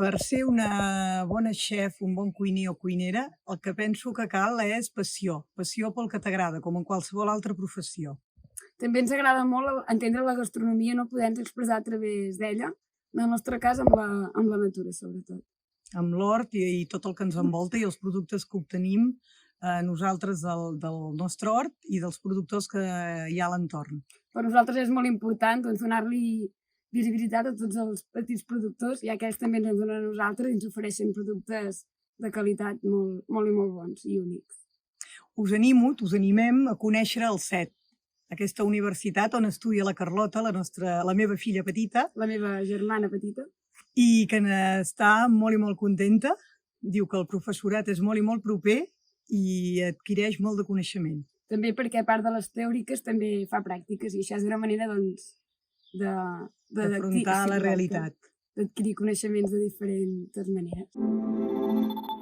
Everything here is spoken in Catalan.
Per ser una bona xef, un bon cuiner o cuinera, el que penso que cal és passió, passió pel que t'agrada, com en qualsevol altra professió. També ens agrada molt entendre la gastronomia, no podent expressar a través d'ella, en el nostre cas amb la natura, sobretot. Amb l'hort i tot el que ens envolta i els productes que obtenim nosaltres del nostre hort i dels productors que hi ha a l'entorn. Per nosaltres és molt important doncs, donar-li visibilitat a tots els petits productors, ja que ells també ens en donen a nosaltres i ens ofereixen productes de qualitat molt i molt bons i únics. Us animem a conèixer el CET, aquesta universitat on estudia la Carlota, la meva filla petita, La meva germana petita. i que n'està molt i molt contenta. Diu que el professorat és molt i molt proper i adquireix molt de coneixement. També perquè a part de les teòriques també fa pràctiques i això és una manera doncs, D'afrontar la realitat. d'adquirir coneixements de diferents maneres.